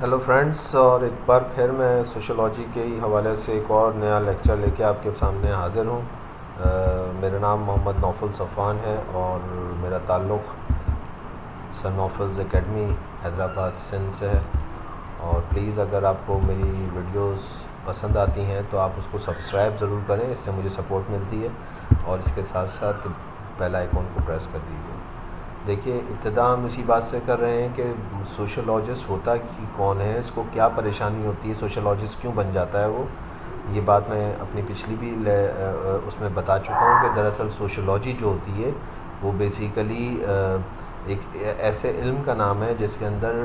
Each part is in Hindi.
हेलो फ्रेंड्स, और एक बार फिर मैं सोशलॉजी के ही हवाले से एक और नया लेक्चर लेके आपके सामने हाज़िर हूँ। मेरा नाम मोहम्मद नौफल सफ़ान है और मेरा ताल्लुक़ सर नौफल्स एकेडमी हैदराबाद सिंध से है। और प्लीज़ अगर आपको मेरी वीडियोस पसंद आती हैं तो आप उसको सब्सक्राइब ज़रूर करें, इससे मुझे सपोर्ट मिलती है। और इसके साथ साथ बेल आइकॉन को प्रेस कर दीजिए। देखिए, इब्तिदा हम इसी बात से कर रहे हैं कि सोशलॉजिस्ट होता कि कौन है, इसको क्या परेशानी होती है, सोशलॉजिस्ट क्यों बन जाता है वो। ये बात मैं अपनी पिछली भी उसमें बता चुका हूँ कि दरअसल सोशलॉजी जो होती है वो बेसिकली एक ऐसे इल्म का नाम है जिसके अंदर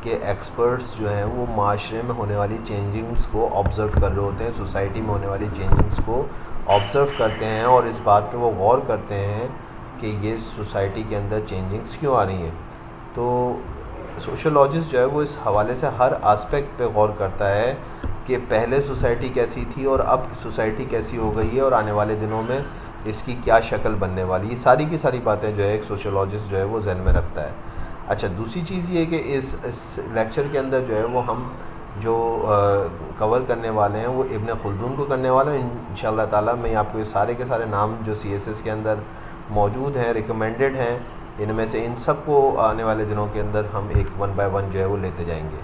के एक्सपर्ट्स जो हैं वो माशरे में होने वाली चेंजिंग्स को ऑब्ज़र्व कर रहे होते हैं, सोसाइटी में होने वाली चेंजिंग्स को ऑब्ज़र्व करते हैं और इस बात पे वो गौर करते हैं कि ये सोसाइटी के अंदर चेंजिंग्स क्यों आ रही हैं। तो सोशलॉजिस्ट जो है वो इस हवाले से हर आस्पेक्ट पे गौर करता है कि पहले सोसाइटी कैसी थी और अब सोसाइटी कैसी हो गई है और आने वाले दिनों में इसकी क्या शक्ल बनने वाली है। सारी की सारी बातें जो है एक सोशलॉजिस्ट जो है वो जहन में रखता है। अच्छा, दूसरी चीज़ ये कि इस लेक्चर के अंदर जो है वो हम जो कवर करने वाले हैं वो इब्न खल्दून को करने वाले हैं इंशाअल्लाह ताला। मैं आपको ये सारे के सारे नाम जो CSS के अंदर मौजूद हैं, रिकमेंडेड हैं, इनमें से इन सब को आने वाले दिनों के अंदर हम एक वन बाय वन जो है वो लेते जाएंगे।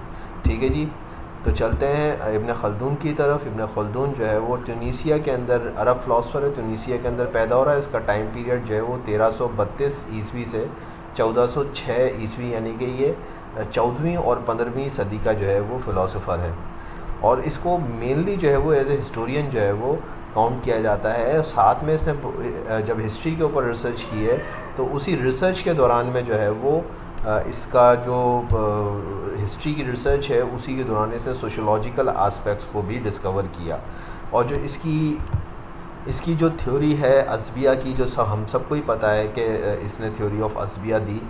ठीक है जी, तो चलते हैं इब्न खल्दून की तरफ। इब्न खल्दून जो है वो ट्यूनीसिया के अंदर अरब फ़िलासफ़र है, ट्यूनीसिया के अंदर पैदा हो रहा है। इसका टाइम पीरियड जो है वो 1332 ईस्वी से 1406 ईस्वी, यानी कि ये 14वीं और 15वीं सदी का जो है वो फ़िलासफ़र है। और इसको मेनली जो है वो एज ए हिस्टोरियन जो है वो काउंट किया जाता है। साथ में इसने जब हिस्ट्री के ऊपर रिसर्च की है तो उसी रिसर्च के दौरान में जो है वो इसका जो हिस्ट्री की रिसर्च है उसी के दौरान इसने सोशलॉजिकल आस्पेक्ट्स को भी डिस्कवर किया। और जो इसकी जो थ्योरी है अज़बिया की, जो हम सबको ही पता है कि इसने थ्योरी ऑफ अज़बिया दी,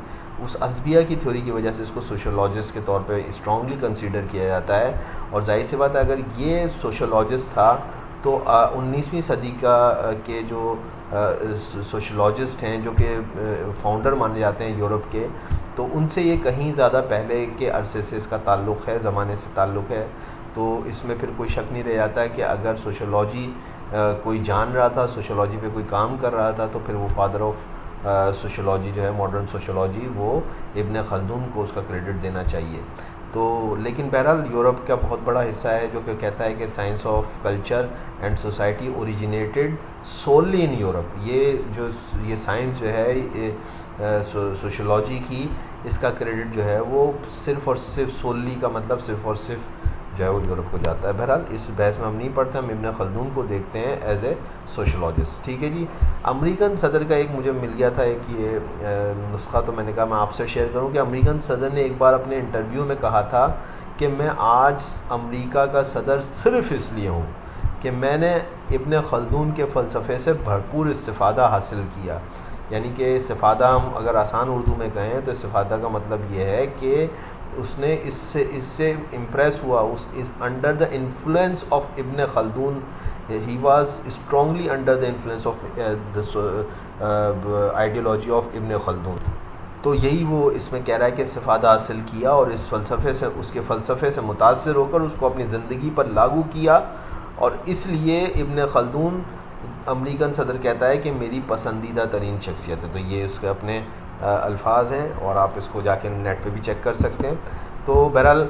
उस अज़बिया की थ्योरी की वजह से इसको सोशलॉजिस्ट के तौर पे स्ट्रांगली कंसीडर किया जाता है। और जाहिर सी बात है, अगर ये सोशलॉजिस्ट था तो 19वीं सदी के जो सोशलॉजिस्ट हैं जो कि फाउंडर माने जाते हैं यूरोप के, तो उनसे ये कहीं ज़्यादा पहले के अरसे से इसका ताल्लुक़ है, ज़माने से ताल्लुक़ है। तो इसमें फिर कोई शक नहीं रह जाता है कि अगर सोशलॉजी कोई जान रहा था, सोशलॉजी पे कोई काम कर रहा था, तो फिर वो फादर ऑफ सोशलॉजी जो है, मॉडर्न सोशलॉजी, वो इब्न खल्दून को उसका क्रेडिट देना चाहिए। तो लेकिन बहरहाल यूरोप का बहुत बड़ा हिस्सा है जो कि कहता है कि science of culture and society originated solely in Europe. ये साइंस जो है सोशलॉजी की, इसका क्रेडिट जो है वो सिर्फ़ और सिर्फ सोलली का मतलब सिर्फ़ और सिर्फ जो है वो यूरोप को जाता है। बहरहाल इस बहस में हम नहीं पढ़ते, हम इब्न खल्दून को देखते हैं एज ए सोशलॉजिस्ट। ठीक है जी। अमेरिकन सदर का एक मुझे मिल गया था एक ये नुस्खा, तो मैंने कहा मैं आपसे शेयर करूं कि अमेरिकन सदर ने एक बार अपने इंटरव्यू में कहा था कि मैं आज अमेरिका का सदर सिर्फ इसलिए हूं कि मैंने इब्न खल्दून के फ़लसफ़े से भरपूर इस्तिफ़ादा हासिल किया। यानी कि इस्तिफ़ादा हम अगर आसान उर्दू में कहें तो इस्तिफ़ादा का मतलब ये है कि उसने इससे इम्प्रेस हुआ, उस under the influence of Ibn Khaldun, he was strongly under the influence of the ideology of Ibn Khaldun. तो यही वो इसमें कह रहा है कि इस्तिफ़ादा हासिल किया और इस फ़लसफ़े से, उसके फ़लसफ़े से मुतासिर होकर उसको अपनी ज़िंदगी पर लागू किया। और इसलिए इब्न खल्दून, अमेरिकन सदर कहता है कि मेरी पसंदीदा तरीन शख्सियत है। तो ये उसके अपने अल्फाज हैं और आप इसको जाके नेट पे भी चेक कर सकते हैं। तो बहरहाल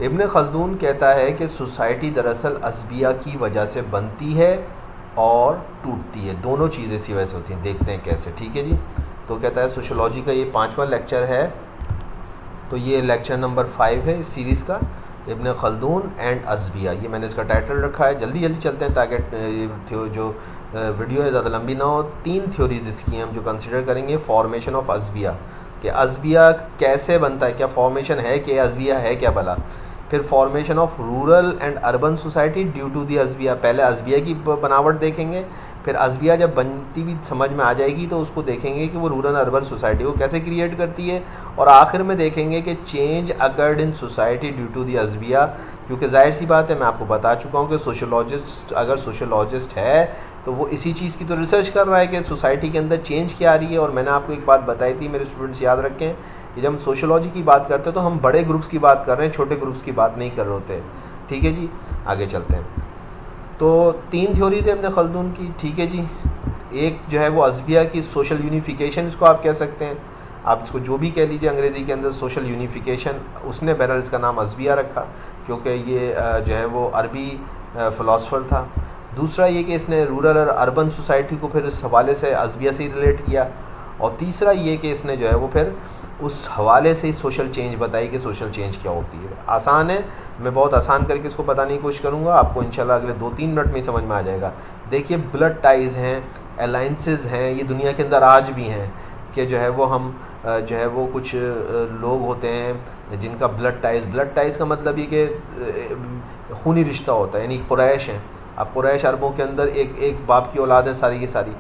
इब्न खल्दून कहता है कि सोसाइटी दरअसल अज़बिया की वजह से बनती है और टूटती है, दोनों चीज़ें इसी वजह से होती हैं। देखते हैं कैसे। ठीक है जी। तो कहता है सोशलॉजी का ये 5वां लेक्चर है, तो ये लेक्चर नंबर 5 है इस सीरीज़ का, इब्न खल्दून एंड अज़बिया। ये मैंने इसका टाइटल रखा है। जल्दी जल्दी चलते हैं ताकि जो वीडियो है ज़्यादा लंबी ना हो। 3 थ्योरीज़ इसकी हम जो कंसिडर करेंगे। फॉर्मेशन ऑफ अज़बिया, कि अज़बिया कैसे बनता है, क्या फॉर्मेशन है कि अज़बिया है क्या भला। फिर formation of rural and urban society due to the अज़बिया, पहले अज़बिया की बनावट देखेंगे, फिर अज़बिया जब बनती भी समझ में आ जाएगी तो उसको देखेंगे कि वो रूरल अर्बन सोसाइटी को कैसे क्रिएट करती है, और आखिर में देखेंगे कि change occurred in society due to the अज़बिया। क्योंकि जाहिर सी बात है, मैं आपको बता चुका हूँ कि सोशलॉजिस्ट अगर सोशलॉजिस्ट है तो वो इसी चीज़ की तो रिसर्च कर रहा है कि सोसाइटी के अंदर चेंज क्या आ रही है। और मैंने आपको एक बात बताई थी, मेरे स्टूडेंट्स याद रखें, कि जब हम सोशोलॉजी की बात करते हैं तो हम बड़े ग्रुप्स की बात कर रहे हैं, छोटे ग्रुप्स की बात नहीं कर रहे होते। ठीक है जी, आगे चलते हैं। तो 3 थ्योरीज है इब्न खल्दून की। ठीक है जी, एक जो है वो अज़बिया की सोशल यूनिफिकेशन, इसको आप कह सकते हैं, आप इसको जो भी कह लीजिए अंग्रेज़ी के अंदर, सोशल यूनिफिकेशन। उसने बहरहाल इसका नाम अज़बिया रखा क्योंकि ये जो है वो अरबी फ़िलासफ़र था। दूसरा ये कि इसने रूरल और अर्बन सोसाइटी को फिर इस हवाले से अज़बिया से ही रिलेट किया। और तीसरा ये कि इसने जो है वो फिर उस हवाले से ही सोशल चेंज बताई कि सोशल चेंज क्या होती है। आसान है, मैं बहुत आसान करके इसको बताने की कोशिश करूँगा, आपको इंशाल्लाह अगले 2-3 मिनट में समझ में आ जाएगा। देखिए, ब्लड टाइज़ हैं, अलाइंसेस हैं, ये दुनिया के अंदर आज भी हैं कि जो है वो हम जो है वो कुछ लोग होते हैं जिनका ब्लड टाइज़ का मतलब ये कि खूनी रिश्ता होता है, यानी कुरैश हैं। अब कुरैश अरबों के अंदर एक बाप की औलाद है सारी की सारी,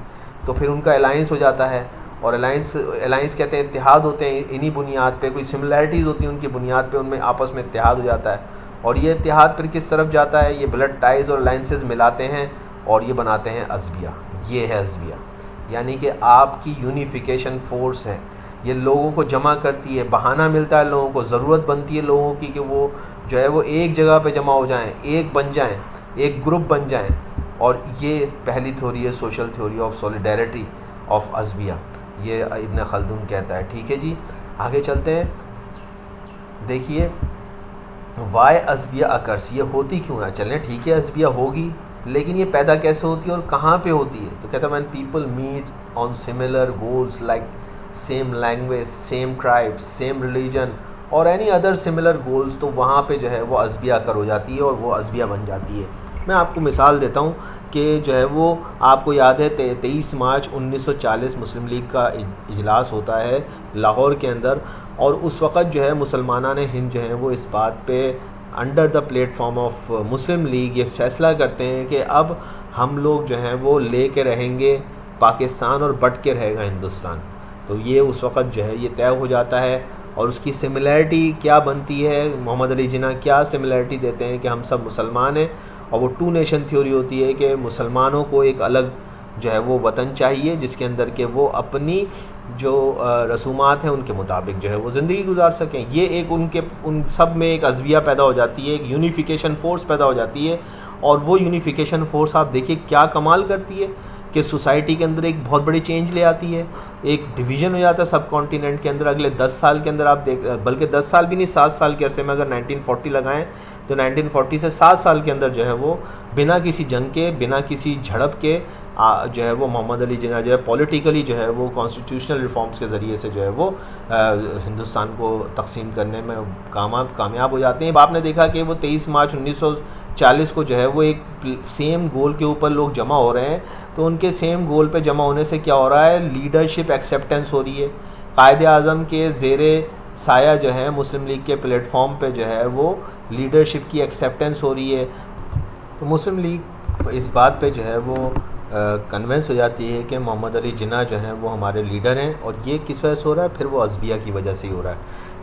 तो फिर उनका अलाइंस हो जाता है। और अलाइंस कहते हैं, इत्तेहाद होते हैं इन्हीं बुनियाद पे, कोई सिमिलैरिटीज़ होती हैं उनकी बुनियाद पे, उनमें आपस में इत्तेहाद हो जाता है। और ये इत्तेहाद फिर किस तरफ जाता है, ये ब्लड टाइज़ और अलाइंसेस मिलाते हैं और ये बनाते हैं अज़बिया। ये है अज़बिया, यानी कि आपकी यूनिफिकेशन फ़ोर्स है, ये लोगों को जमा करती है, बहाना मिलता है लोगों को, ज़रूरत बनती है लोगों की कि वो जो है वो एक जगह पे जमा हो जाएं, एक बन जाएं, एक ग्रुप बन जाएं। और ये पहली थ्योरी है, social theory of solidarity of अज़बिया, ये इब्न खल्दून कहता है। ठीक है जी, आगे चलते हैं। देखिए, वाई अज़बिया अकर्स, ये होती क्यों है। चलें ठीक है, अज़बिया होगी, लेकिन ये पैदा कैसे होती है और कहाँ पे होती है। तो कहता है, when people meet on similar goals like same language, same tribes, same religion और एनी अदर सिमिलर गोल्स, तो वहाँ पे जो है वो अज़बिया अकर हो जाती है और वो अज़बिया बन जाती है। मैं आपको मिसाल देता हूँ कि जो है वो आपको याद है 23 मार्च 1940 मुस्लिम लीग का इजलास होता है लाहौर के अंदर, और उस वक़्त जो है मुसलमानान हिंद जो हैं वो इस बात पे under the platform of Muslim league ये फ़ैसला करते हैं कि अब हम लोग जो हैं वो ले के रहेंगे पाकिस्तान और बट के रहेगा हिंदुस्तान। तो ये उस वक़्त जो है ये तय हो जाता है। और उसकी सिमिलैरिटी क्या बनती है, मोहम्मद अली जिन्ना क्या सिमिलैरिटी देते हैं कि हम सब मुसलमान हैं, और वो 2 नेशन थ्योरी होती है कि मुसलमानों को एक अलग जो है वो वतन चाहिए जिसके अंदर के वो अपनी जो रसूमात हैं उनके मुताबिक जो है वो ज़िंदगी गुजार सकें। ये एक उन सब में एक अज़बिया पैदा हो जाती है, एक यूनिफिकेशन फ़ोर्स पैदा हो जाती है। और वो यूनिफिकेशन फ़ोर्स आप देखिए क्या कमाल करती है कि सोसाइटी के अंदर एक बहुत बड़ी चेंज ले आती है। एक डिवीज़न हो जाता है सब कॉन्टिनेंट के अंदर। अगले 10 साल के अंदर आप बल्कि 10 साल भी नहीं, 7 साल के अरसे में अगर 1940 लगाएं तो 1940 से 7 साल के अंदर जो है वो बिना किसी जंग के, बिना किसी झड़प के जो है वो मोहम्मद अली जिन्ना जो है पॉलिटिकली जो है वो कॉन्स्टिट्यूशनल रिफॉर्म्स के ज़रिए से जो है वो हिंदुस्तान को तकसीम करने में कामयाब हो जाते हैं। अब आपने देखा कि वो 23 मार्च 1940 को जो है वो एक सेम गोल के ऊपर लोग जमा हो रहे हैं। तो उनके सेम गोल पे जमा होने से क्या हो रहा है, लीडरशिप एक्सेप्टेंस हो रही है। कायदे आज़म के ज़ेरे साया जो है मुस्लिम लीग के प्लेटफॉर्म पे जो है वो लीडरशिप की एक्सेप्टेंस हो रही है। तो मुस्लिम लीग इस बात पे जो है वो कन्वेंस हो जाती है कि मोहम्मद अली जिन्ना जो हैं वो हमारे लीडर हैं। और ये किस वजह से हो रहा है, फिर वो अज़बिया की वजह से ही हो रहा है।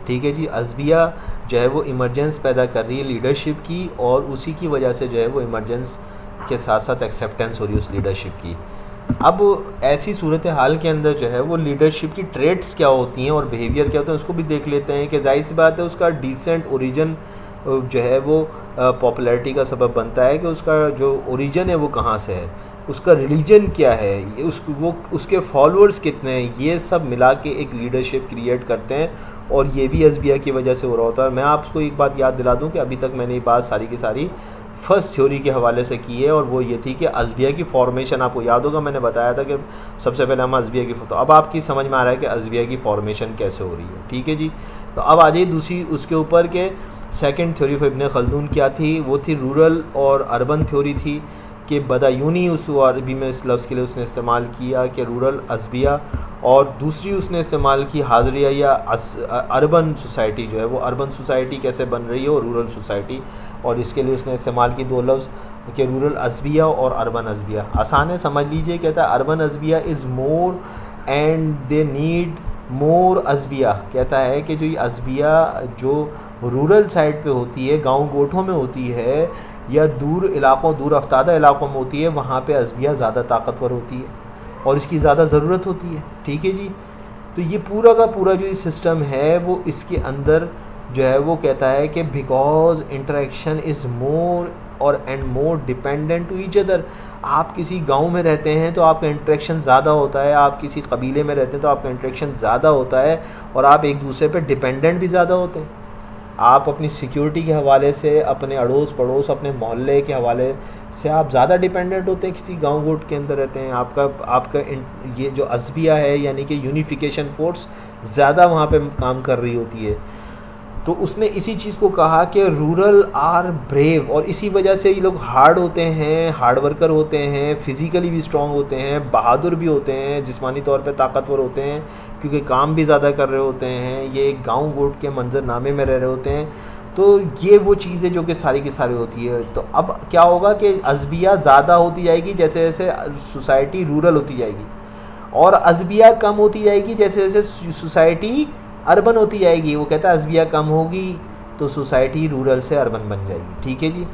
ठीक है जी, अज़बिया जो है वो इमरजेंस पैदा कर रही है लीडरशिप की, और उसी की वजह से जो है वो इमरजेंस के साथ साथ एक्सेप्टेंस हो रही है उस लीडरशिप की। अब ऐसी सूरत हाल के अंदर जो है वो लीडरशिप की ट्रेड्स क्या होती हैं और बिहेवियर क्या होते हैं उसको भी देख लेते हैं कि जाहिर सी बात है उसका डिसेंट ओरिजिन जो है वो पॉपुलैरिटी का सबब बनता है कि उसका जो ओरिजिन है वो कहाँ से है, उसका रिलीजन क्या है, ये उसके फॉलोअर्स कितने हैं, ये सब मिला के एक लीडरशिप क्रिएट करते हैं। और ये भी अज़बिया की वजह से हो रहा होता है। मैं आपको एक बात याद दिला दूं कि अभी तक मैंने ये बात सारी की सारी फर्स्ट थ्योरी के हवाले से की है, और वो ये थी कि अज़बिया की फॉर्मेशन, आपको याद होगा मैंने बताया था कि सबसे पहले हम अज़बिया की, तो अब आपकी समझ में आ रहा है कि अज़बिया की फॉर्मेशन कैसे हो रही है। ठीक है जी, तो अब आ जाइए दूसरी उसके ऊपर के second theory of Ibn Khaldun क्या थी। वो थी रूरल और अर्बन थ्योरी थी कि बदायूनी उस अरबी में इस लफ्ज़ के लिए उसने इस्तेमाल किया कि रूरल अज़बिया, और दूसरी उसने इस्तेमाल की हाज़रिया या अर्बन सोसाइटी जो है वो अर्बन सोसाइटी कैसे बन रही है और रूरल सोसाइटी, और इसके लिए उसने इस्तेमाल की 2 लफ्ज़ कि रूरल अज़बिया और अर्बन अज़बिया। आसान है, समझ लीजिए। कहता है अर्बन अज़बिया is more and they need more अज़बिया। कहता है कि जो ये अज़बिया जो रूरल साइड पे होती है, गाँव गोठों में होती है या दूर इलाक़ों, दूर अफ्तादा इलाक़ों में होती है, वहाँ पे अज़बिया ज़्यादा ताकतवर होती है और इसकी ज़्यादा ज़रूरत होती है। ठीक है जी, तो ये पूरा का पूरा जो सिस्टम है वो इसके अंदर जो है वो कहता है कि बिकॉज इंटरेक्शन इज़ मोर और and more dependent to each other. आप किसी गांव में रहते हैं तो आपका इंटरेक्शन ज़्यादा होता है, आप किसी कबीले में रहते हैं तो आपका इंटरेक्शन ज़्यादा होता है, और आप एक दूसरे पर डिपेंडेंट भी ज़्यादा होते हैं। आप अपनी सिक्योरिटी के हवाले से, अपने अड़ोस पड़ोस, अपने मोहल्ले के हवाले से आप ज़्यादा डिपेंडेंट होते हैं किसी गांव गोट के अंदर रहते हैं। आपका ये जो अज़बिया है यानी कि यूनिफिकेशन फोर्स ज़्यादा वहाँ पे काम कर रही होती है। तो उसने इसी चीज़ को कहा कि रूरल आर ब्रेव, और इसी वजह से ये लोग हार्ड होते हैं, हार्ड वर्कर होते हैं, फिज़िकली भी स्ट्रांग होते हैं, बहादुर भी होते हैं, जिस्मानी तौर पे ताकतवर होते हैं क्योंकि काम भी ज़्यादा कर रहे होते हैं, ये एक गाँव गोट के मंजरनामे में रह रहे होते हैं। तो ये वो चीज़ें जो कि सारी की सारी होती है। तो अब क्या होगा कि अज़बिया ज़्यादा होती जाएगी जैसे जैसे सोसाइटी रूरल होती जाएगी, और अज़बिया कम होती जाएगी जैसे जैसे सोसाइटी अर्बन होती जाएगी। वो कहता है अज़बिया कम होगी तो सोसाइटी रूरल से अर्बन बन जाएगी। ठीक है जी।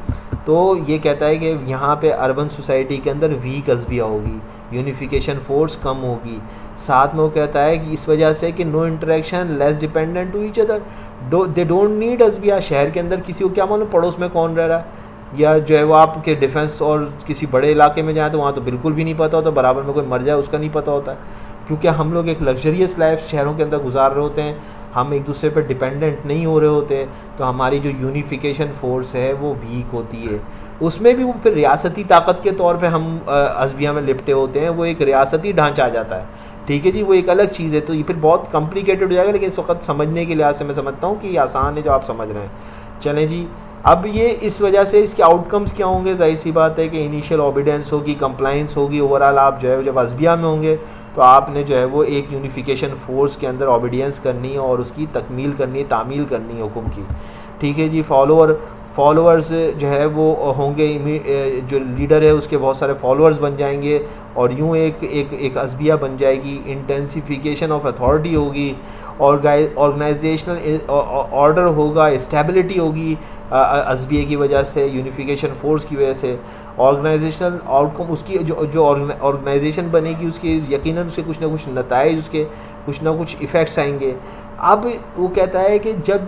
तो ये कहता है कि यहाँ पे अर्बन सोसाइटी के अंदर वीक अज़बिया होगी, यूनिफिकेशन फोर्स कम होगी। साथ में वो कहता है कि इस वजह से कि no interaction, less dependent to each other, they don't need अज़बिया। शहर के अंदर किसी को क्या मालूम पड़ोस में कौन रह रहा है, या जो है वो आपके डिफेंस और किसी बड़े इलाके में जाए तो वहाँ तो बिल्कुल भी नहीं पता होता, बराबर में कोई मर जाए उसका नहीं पता होता है, क्योंकि हम लोग एक लग्जरियस लाइफ शहरों के अंदर गुजार रहे होते हैं, हम एक दूसरे पर डिपेंडेंट नहीं हो रहे होते। तो हमारी जो यूनिफिकेशन फोर्स है वो वीक होती है। उसमें भी वो फिर रियासती ताकत के तौर पे हम अज़बिया में लिपटे होते हैं, वो एक रियासती ढांचा आ जाता है। ठीक है जी, वो एक अलग चीज़ है। तो ये फिर बहुत कॉम्प्लिकेटेड हो जाएगा, लेकिन इस वक्त समझने के लिहाज से मैं समझता हूँ कि ये आसान है जो आप समझ रहे हैं। चलें जी, अब ये इस वजह से इसके आउटकम्स क्या होंगे, जाहिर सी बात है कि इनिशियल ओबीडियंस होगी, कंप्लाइंस होगी। ओवरऑल आप जो है जब अज़बिया में होंगे तो आपने जो है वो एक यूनिफिकेशन फोर्स के अंदर ओबीडियंस करनी है और उसकी तकमील करनी है, तामील करनी है हुक्म की। ठीक है जी। फॉलोअर्स जो है वो होंगे, जो लीडर है उसके बहुत सारे फॉलोअर्स बन जाएंगे, और यूँ एक अज़बिया बन जाएगी। इंटेंसिफिकेशन ऑफ अथॉरिटी होगी, ऑर्गेनाइजेशनल ऑर्डर होगा, स्टेबिलिटी होगी अज़बिया की वजह से, यूनिफिकेशन फोर्स की वजह से। ऑर्गेनाइजेशनल आउटकम, उसकी जो ऑर्गेनाइजेशन बनेगी उसके यकीनन उसके कुछ ना कुछ नताइज, उसके कुछ ना कुछ इफ़ेक्ट्स आएंगे। अब वो कहता है कि जब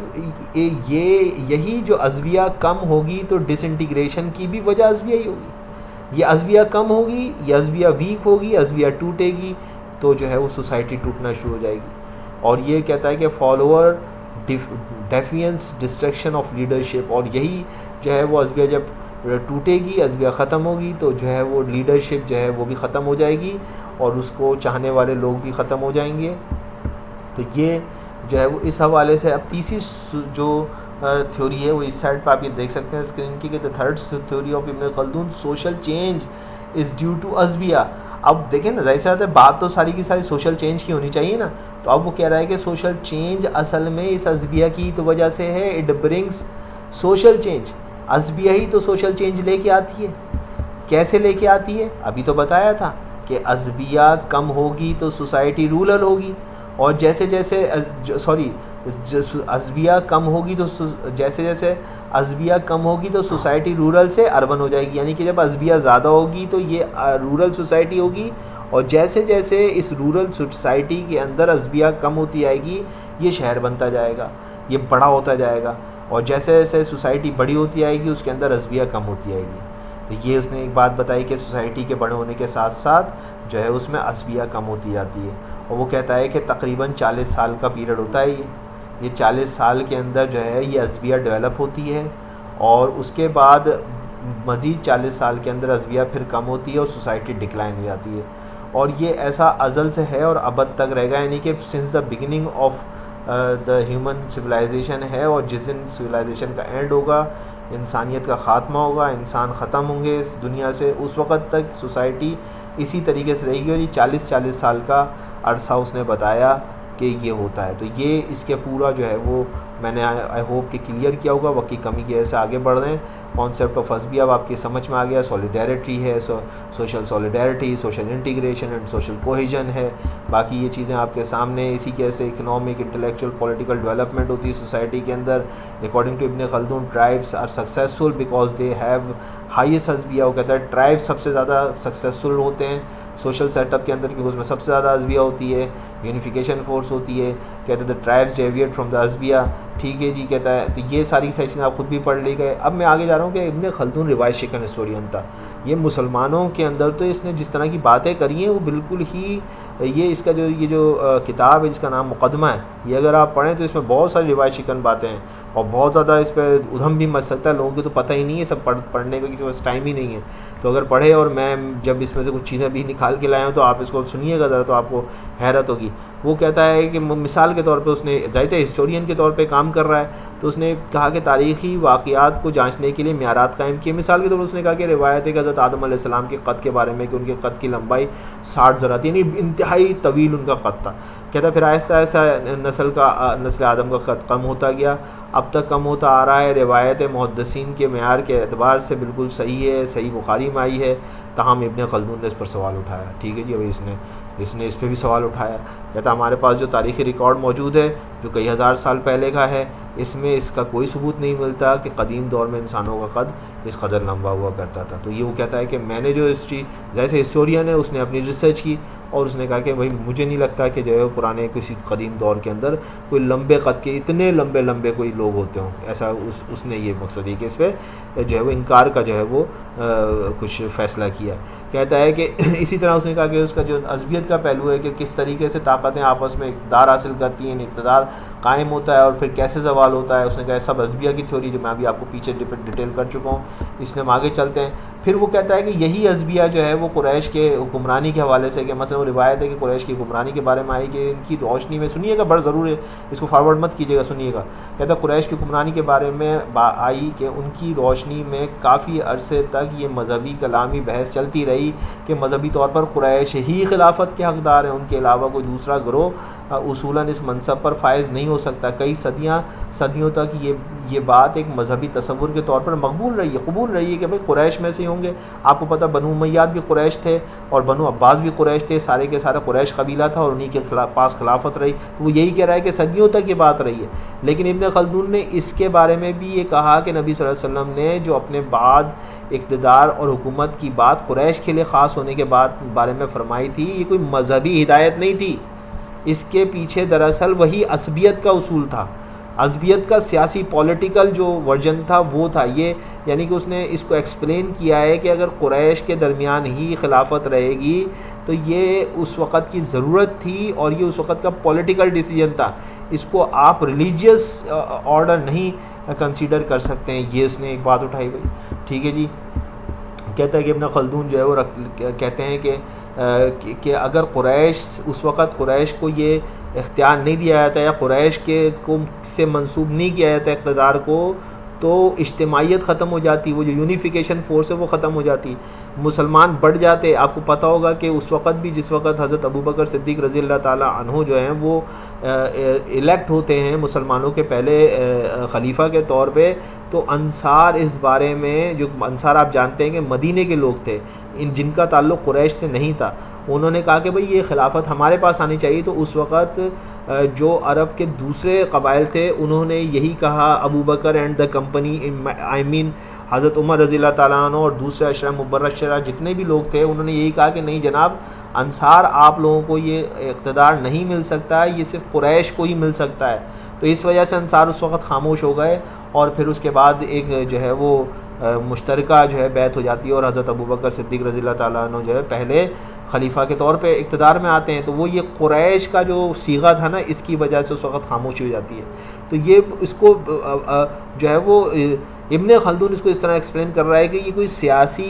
यही जो अज़बिया कम होगी तो डिसइंटीग्रेशन की भी वजह अज़बिया ही होगी। ये अज़बिया कम होगी, ये अज़बिया वीक होगी, अज़बिया टूटेगी तो जो है वो सोसाइटी टूटना शुरू हो जाएगी। और ये कहता है कि follower defiance destruction of leadership, और यही जो है वो अज़बिया जब टूटेगी, अज़बिया ख़त्म होगी तो जो है वो लीडरशिप जो है वो भी ख़त्म हो जाएगी और उसको चाहने वाले लोग भी ख़त्म हो जाएंगे। तो ये जो है वो इस हवाले से। अब तीसरी जो थ्योरी है वो इस साइड पर आप ये देख सकते हैं स्क्रीन की, कि the third theory of Ibn Khaldun, social change is due to अज़बिया। अब देखें ना, जैसे आते बात तो सारी की सारी सोशल चेंज की होनी चाहिए ना, तो अब वो कह रहा है कि सोशल चेंज असल में इस अज़बिया की तो वजह से है। इट ब्रिंग्स सोशल चेंज, अज़बिया ही तो सोशल चेंज लेके आती है। कैसे लेके आती है, अभी तो बताया था कि अज़बिया कम होगी तो सोसाइटी रूरल होगी, और जैसे जैसे अज़बिया कम होगी तो जैसे जैसे अज़बिया कम होगी तो सोसाइटी रूरल से अर्बन हो जाएगी। यानी कि जब अज़बिया ज़्यादा होगी तो ये रूरल सोसाइटी होगी, और जैसे जैसे इस रूरल सोसाइटी के अंदर अज़बिया कम होती आएगी ये शहर बनता जाएगा, ये बड़ा होता जाएगा, और जैसे जैसे सोसाइटी बड़ी होती आएगी उसके अंदर अज़बिया कम होती आएगी। तो ये उसने एक बात बताई कि सोसाइटी के बड़े होने के साथ साथ जो है उसमें अज़बिया कम होती जाती है। और वो कहता है कि तकरीबन 40 साल का पीरियड होता है ये 40 साल के अंदर जो है ये अज़बिया डेवलप होती है, और उसके बाद मज़ीद 40 साल के अंदर अज़बिया फिर कम होती है और सोसाइटी डिक्लाइन हो जाती है। और ये ऐसा अज़ल से है और अबद तक रहेगा, यानी कि since the beginning of the human civilization है, और जिस दिन सिविलाइजेशन का एंड होगा, इंसानियत का ख़ात्मा होगा, इंसान ख़त्म होंगे इस दुनिया से, उस वक़्त तक सोसाइटी इसी तरीके से रहेगी। और ये 40 साल का अरसा उसने बताया कि ये होता है। तो ये इसके पूरा जो है वो मैंने आई होप कि क्लियर किया होगा। वक्त की कमी की वजह से आगे बढ़ रहे हैं। कॉन्सेप्ट ऑफ अज़बिया अब आपकी समझ में आ गया। सॉलिडेरिटी है, social solidarity, social integration and social cohesion है। बाकी ये चीज़ें आपके सामने, इसी के से इकनॉमिक, इंटेलेक्चुअल, पॉलिटिकल डेवलपमेंट होती है सोसाइटी के अंदर। According to Ibn Khaldun, tribes are successful because they have highest अज़बिया। वो कहता है ट्राइब्स सबसे ज़्यादा सक्सेसफुल होते हैं सोशल सेटअप के अंदर, क्योंकि उसमें सबसे ज़्यादा अज़बिया होती है, यूनिफिकेशन फोर्स होती है, कहते हैं the tribes deviate from the अज़बिया, ठीक है जी, कहता है। तो ये सारी सेक्शन आप खुद भी पढ़ ली गए। अब मैं आगे जा रहा हूँ कि इब्न खल्दून रिवायत शिकन हिस्टोरियन था। ये मुसलमानों के अंदर तो इसने जिस तरह की बातें करी हैं वो बिल्कुल ही, ये इसका जो किताब है जिसका नाम मुकदमा है, ये अगर आप पढ़ें तो इसमें बहुत सारी रिवायत शिकन बातें हैं और बहुत ज़्यादा इस पर उधम भी मच सकता है। लोगों को तो पता ही नहीं है, सब पढ़ने का किसी पास टाइम ही नहीं है। तो अगर पढ़े, और मैं जब इसमें से कुछ चीज़ें भी निकाल के लाया हूँ तो आप इसको सुनिएगा ज़रा, तो आपको हैरत होगी। वो कहता है कि मिसाल के तौर पे उसने जाहिर हिस्टोरियन के तौर पे काम कर रहा है, तो उसने कहा कि तारीख़ी वाक़यात को जांचने के लिए म्यारात कायम किए। मिसाल के तौर पर उसने कहा कि रिवायत है कि हज़रत आदम अलैहिस्सलाम के क़द के बारे में कि उनके क़द की लंबाई 60 ज़रात, यानी इंतहाई तवील उनका क़द था। कहता फिर ऐसा ऐसा नस्ल आदम का क़द कम होता गया, अब तक कम होता आ रहा है। रिवायत मुहद्दिसीन के मेयार के एतबार से बिल्कुल सही है, सही बुखारी में आई है, तहम इब्न खल्दून ने इस पर सवाल उठाया। ठीक है जी, अभी इसने इस पर भी सवाल उठाया। कहता हमारे पास जो तारीख़ी रिकॉर्ड मौजूद है जो कई हज़ार साल पहले का है, इसमें इसका कोई सबूत नहीं मिलता कि कदीम दौर में इंसानों का कद इस कदर लंबा हुआ करता था। तो ये वो कहता है कि मैंने जो हिस्ट्री, जैसे हिस्टोरियन है उसने अपनी रिसर्च की और उसने कहा कि भाई मुझे नहीं लगता कि जो है पुराने किसी कदीम दौर के अंदर कोई लंबे कद के इतने लंबे लंबे कोई लोग होते हों। ऐसा उसने ये मकसद ही कि इस पर जो है वो इनकार का जो है वो कुछ फ़ैसला किया। कहता है कि इसी तरह उसने कहा कि उसका जो अज़बियत का पहलू है कि किस तरीके से ताकतें आपस में इक़्तिदार हासिल करती हैं, इक़्तिदार कायम होता है और फिर कैसे ज़वाल होता है। उसने कहा सब अज़बिया की थ्योरी, जो मैं अभी आपको पीछे डिटेल कर चुका हूँ। इसलिए हम आगे चलते हैं। फिर वो कहता है कि यही अज़बिया जो है वो कुरैश के हुक्मरानी के हवाले से, कि मसलन वो रिवायत है कि कुरैश की हुक्मरानी के बारे में आई कि इनकी रोशनी में, सुनिएगा बड़ा ज़रूर है, इसको फॉरवर्ड मत कीजिएगा, सुनिएगा। कहता कुरैश की हुक्मरानी के बारे में आई कि उनकी रोशनी में काफ़ी अरसे तक ये मजहबी कलामी बहस चलती रही कि मजहबी तौर पर कुरैश ही खिलाफत के हकदार हैं, उनके अलावा कोई दूसरा ग्रोह उसूलन इस मनसब पर फायज़ नहीं हो सकता। कई सदियों तक ये बात एक मजहबी तसव्वुर के तौर पर कबूल रही है कि भाई कुरैश में से होंगे। आपको पता बनु उमय्याद भी कुरैश थे और बनु अब्बास भी कुरैश थे, सारे के सारा कुरैश कबीला था और उन्हीं के पास खिलाफत रही। तो वो यही कह रहा है कि सदियों तक ये बात रही है। लेकिन इब्न खल्दून ने इसके बारे में भी ये कहा कि नबी सल्लल्लाहु अलैहि वसल्लम ने जो अपने बाद इक़्तिदार और हुकूमत की बात कुरैश के लिए ख़ास होने के बारे में फरमाई थी, ये कोई मजहबी हिदायत नहीं थी। इसके पीछे दरअसल वही असबियत का उसूल था, असबियत का सियासी पॉलिटिकल जो वर्जन था वो था ये। यानी कि उसने इसको एक्सप्लेन किया है कि अगर कुरैश के दरमियान ही खिलाफत रहेगी तो ये उस वक़्त की ज़रूरत थी और ये उस वक़्त का पॉलिटिकल डिसीजन था। इसको आप रिलीजियस ऑर्डर नहीं कंसीडर कर सकते हैं। ये उसने एक बात उठाई भाई, ठीक है जी। कहता है कि इब्न खल्दून जो है वो कहते हैं कि अगर कुरैश उस वक़्त कुरैश को ये इख्तियार नहीं दिया जाता या कुरैश को से मंसूब नहीं किया जाता इक़्तिदार को, तो इज्तिमाइयत ख़त्म हो जाती, वो जो यूनिफिकेशन फोर्स है वो ख़त्म हो जाती, मुसलमान बढ़ जाते। आपको पता होगा कि उस वक़्त भी जिस वक़्त हज़रत अबू बकर सिद्दीक़ रज़ियल्लाहु ताला अन्हु जो हैं वो इलेक्ट होते हैं मुसलमानों के पहले खलीफा के तौर पे, तो अंसार इस बारे में, जो अंसार आप जानते हैं कि मदीने के लोग थे, जिनका ताल्लुक़ कुरैश से नहीं था, उन्होंने कहा कि भाई ये खिलाफत हमारे पास आनी चाहिए। तो उस वक़्त जो अरब के दूसरे कबाइल थे उन्होंने यही कहा, Abu Bakr and the company, I mean हज़रत उमर रज़ियल्लाहु ताला अन्हु और दूसरे अशरा मुबर्रशरा जितने भी लोग थे, उन्होंने यही कहा कि नहीं जनाब, अंसार आप लोगों को ये इक़्तिदार नहीं मिल सकता है, ये सिर्फ कुरैश को ही मिल सकता है। तो इस वजह से अंसार उस वक़्त खामोश हो गए और फिर उसके बाद एक जो है वो मुश्तरका जो है बैत हो जाती है और हज़रत अबू बकर सिद्दीक़ रज़ियल्लाहु ताला अन्हु जो है पहले खलीफा के तौर पे इक़्तिदार में आते हैं। तो वो ये कुरैश का जो सीगा था ना, इसकी वजह से उस वक़्त खामोशी हो जाती है। तो ये इसको जो है वो इब्न खल्दून इसको इस तरह एक्सप्लेन कर रहा है कि ये कोई सियासी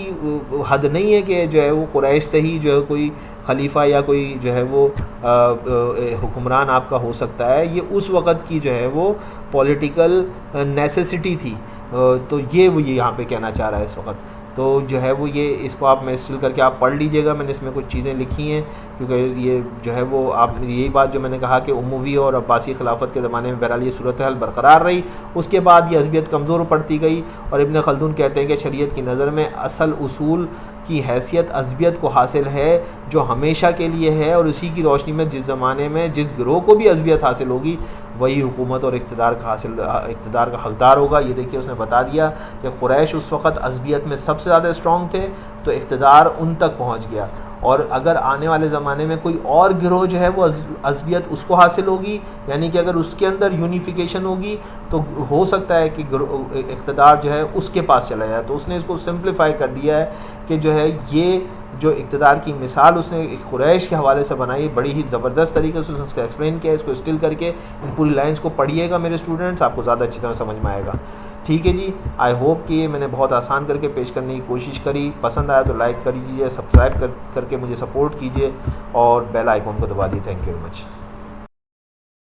हद नहीं है कि जो है वो कुरैश से ही जो है कोई खलीफा या कोई जो है वो हुक्मरान आपका हो सकता है। ये उस वक़्त की जो है वो पॉलिटिकल नेसेसिटी थी। तो ये वो यहाँ पे कहना चाह रहा है इस वक़्त। तो जो है वो ये इसको आप मैं स्टिल करके आप पढ़ लीजिएगा, मैंने इसमें कुछ चीज़ें लिखी हैं, क्योंकि ये जो है वो आप यही बात जो मैंने कहा कि उमवी और अब्बासी खिलाफत के ज़माने में बहरहाल ये सूरत हाल बरकरार रही, उसके बाद ये अज़बियत कमज़ोर पड़ती गई। और इब्न खल्दून कहते हैं कि शरीयत की नज़र में असल उसूल की हैसियत अज़बियत को हासिल है जो हमेशा के लिए है, और उसी की रोशनी में जिस ज़माने में जिस गिरोह को भी अज़बियत हासिल होगी वही हुकूमत और इक़्तिदार का हकदार होगा। ये देखिए उसने बता दिया कि कुरैश उस वक़्त अज़बियत में सबसे ज़्यादा स्ट्रॉन्ग थे, तो इक़्तिदार उन तक पहुँच गया। और अगर आने वाले ज़माने में कोई और गिरोह जो है वो अज़बियत उसको हासिल होगी, यानी कि अगर उसके अंदर यूनिफिकेशन होगी तो हो सकता है कि इक़्तिदार जो है उसके पास चला जाए। तो उसने इसको सिंप्लीफाई कर दिया है कि जो है ये जो इक़्तिदार की मिसाल उसने कुरैश के हवाले से बनाई, बड़ी ही ज़बरदस्त तरीके से उसका एक्सप्लेन किया। इसको स्टिल करके इन पूरी लाइन्स को पढ़िएगा मेरे स्टूडेंट्स, आपको ज़्यादा अच्छी तरह समझ में आएगा। ठीक है जी, आई होप कि मैंने बहुत आसान करके पेश करने की कोशिश करी। पसंद आया तो लाइक कर दीजिए, सब्सक्राइब करके मुझे सपोर्ट कीजिए और बेल आइकॉन को दबा दिए। Thank you very much.